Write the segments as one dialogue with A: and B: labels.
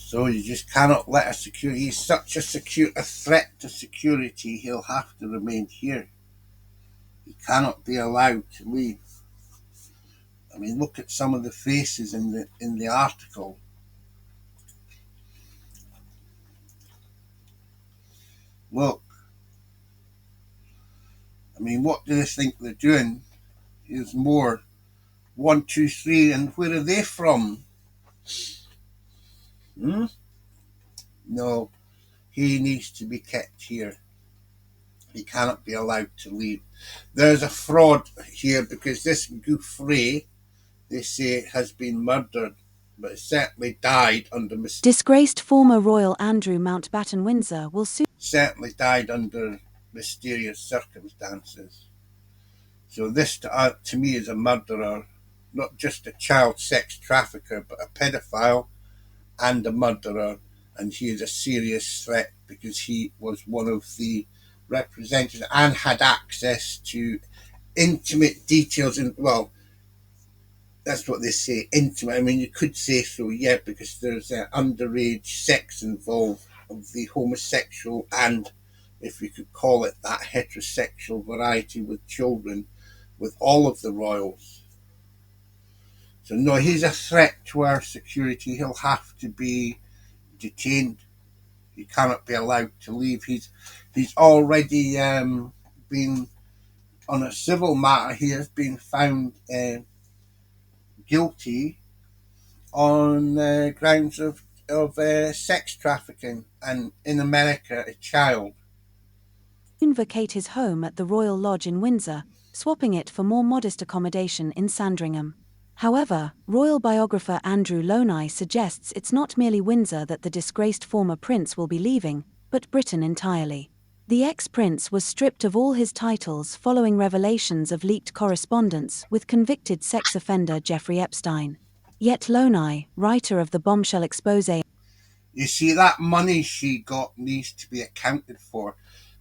A: So you just cannot let a security. He's such a threat to security. He'll have to remain here. He cannot be allowed to leave. I mean, look at some of the faces in the article. Look, I mean, what do they think they're doing? Here's more. One, two, three, and where are they from? Hmm? No, he needs to be kept here. He cannot be allowed to leave. There's a fraud here because this Gouffre, they say, has been murdered, but it certainly died under
B: Disgraced former Royal Andrew Mountbatten Windsor will soon
A: mysterious circumstances. So this to me is a murderer, not just a child sex trafficker, but a pedophile and a murderer, and he is a serious threat because he was one of the representatives and had access to intimate details. And well, that's what they say, intimate. I mean, you could say so, yeah, because there's underage sex involved of the homosexual and, if you could call it that, heterosexual variety with children, with all of the royals. So no, he's a threat to our security. He'll have to be detained. He cannot be allowed to leave. He's already been on a civil matter. He has been found guilty on grounds of sex trafficking, and in America, a child.
B: vacate his home at the Royal Lodge in Windsor, swapping it for more modest accommodation in Sandringham. However, royal biographer Andrew Loney suggests it's not merely Windsor that the disgraced former prince will be leaving, but Britain entirely. The ex-prince was stripped of all his titles following revelations of leaked correspondence with convicted sex offender Jeffrey Epstein. Yet Loney, writer of the bombshell expose,
A: You see, that money she got needs to be accounted for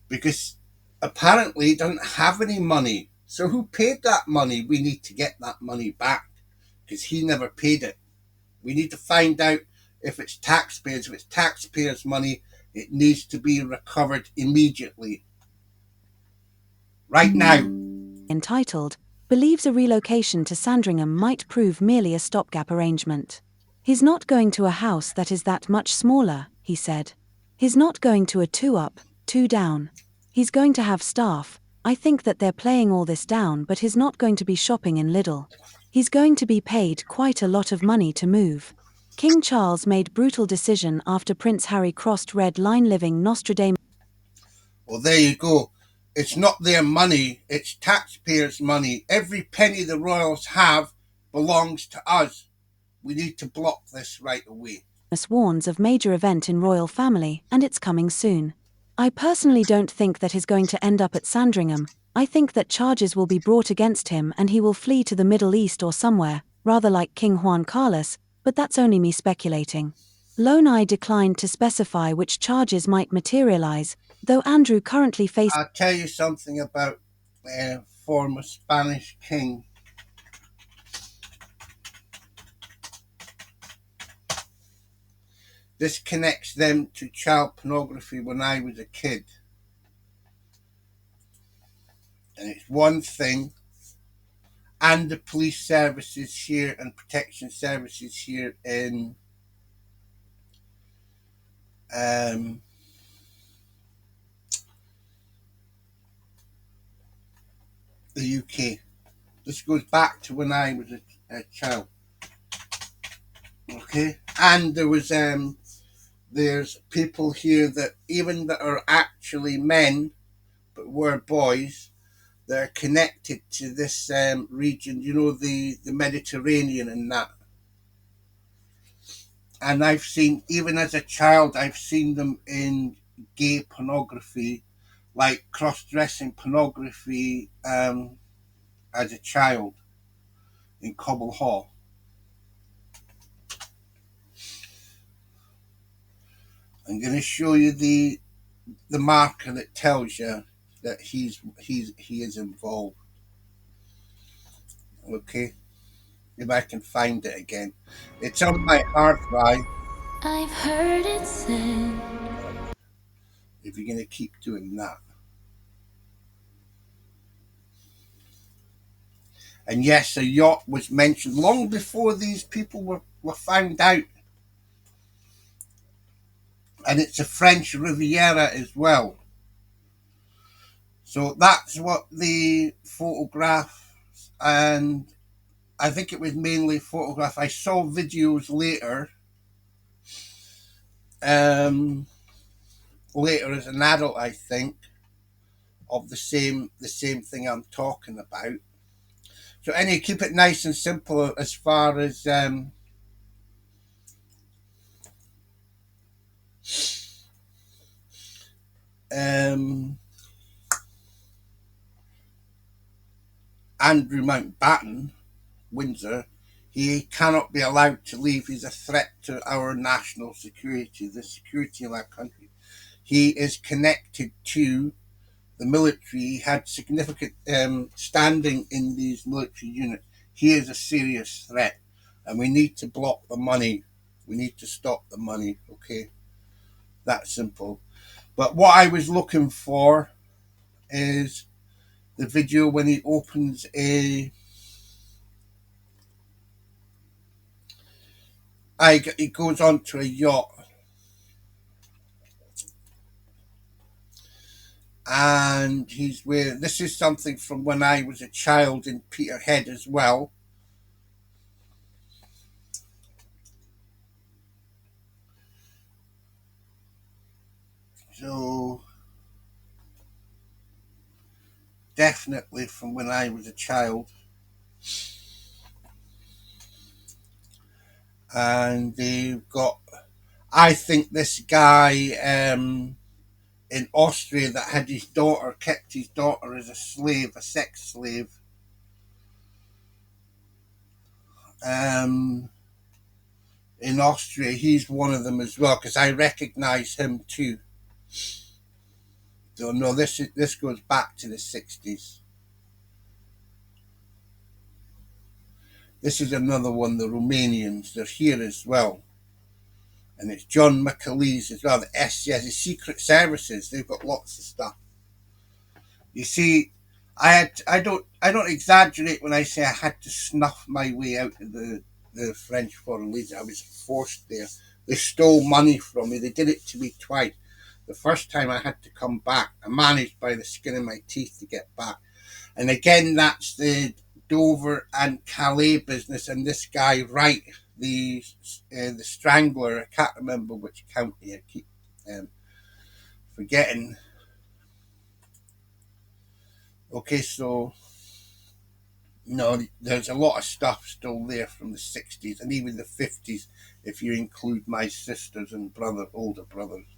A: because apparently he doesn't have any money. So who paid that money? We need to get that money back because he never paid it. We need to find out if it's taxpayers. If it's taxpayers' money, it needs to be recovered immediately. Right now.
B: entitled, believes a relocation to Sandringham might prove merely a stopgap arrangement. He's not going to a house that is that much smaller, he said. He's not going to a two-up, two-down. He's going to have staff. I think that they're playing all this down, but he's not going to be shopping in Lidl. He's going to be paid quite a lot of money to move. King Charles made brutal decision after Prince Harry crossed red line living Nostradamus.
A: Well, there you go. It's not their money, it's taxpayers' money. Every penny the royals have belongs to us. We need to block this right away.
B: Warns of major event in royal family, and it's coming soon. I personally don't think that he's going to end up at Sandringham. I think that charges will be brought against him and he will flee to the Middle East or somewhere, rather like King Juan Carlos, but that's only me speculating. Loney declined to specify which charges might materialize, though Andrew currently faces.
A: I'll tell you something about former Spanish king. This connects them to child pornography when I was a kid. And it's one thing, and the police services here and protection services here in um, the UK. This goes back to when I was a child. Okay, and there's people here that even that are actually men but were boys. They're connected to this region, you know, the Mediterranean and that. And I've seen, even as a child, I've seen them in gay pornography, like cross-dressing pornography as a child in Cobble Hall. I'm going to show you the marker that tells you that he is involved. Okay, if I can find it again, it's on my hard drive.
B: I've heard it said.
A: If you're going to keep doing that. And yes, a yacht was mentioned long before these people were found out. And it's a French Riviera as well. So that's what the photograph, and I think it was mainly photograph. I saw videos later, um, later as an adult, I think, of the same thing I'm talking about. So anyway, keep it nice and simple as far as um, Andrew Mountbatten, Windsor. He cannot be allowed to leave. He's a threat to our national security, the security of our country. He is connected to the military. He had significant standing in these military units. He is a serious threat, and we need to block the money. We need to stop the money. Okay, that's simple. But what I was looking for is the video when he opens a. He goes onto a yacht, and he's wearing. This is something from when I was a child in Peterhead as well. So definitely from when I was a child. And they've got, I think this guy in Austria that had his daughter, kept his daughter as a slave, a sex slave. Um, in Austria, he's one of them as well, because I recognise him too. So no, this goes back to the 60s. This is another one, the Romanians. They're here as well. And it's John McAleese as well, the SCS, the Secret Services. They've got lots of stuff. You see, I don't exaggerate when I say I had to snuff my way out of the French Foreign Legion. I was forced there. They stole money from me. They did it to me twice. The first time I had to come back. I managed by the skin of my teeth to get back. And again, that's the Dover and Calais business. And this guy, Wright, the Strangler, I can't remember which county. I keep forgetting. Okay, so no, there's a lot of stuff still there from the 60s and even the 50s if you include my sisters and older brothers.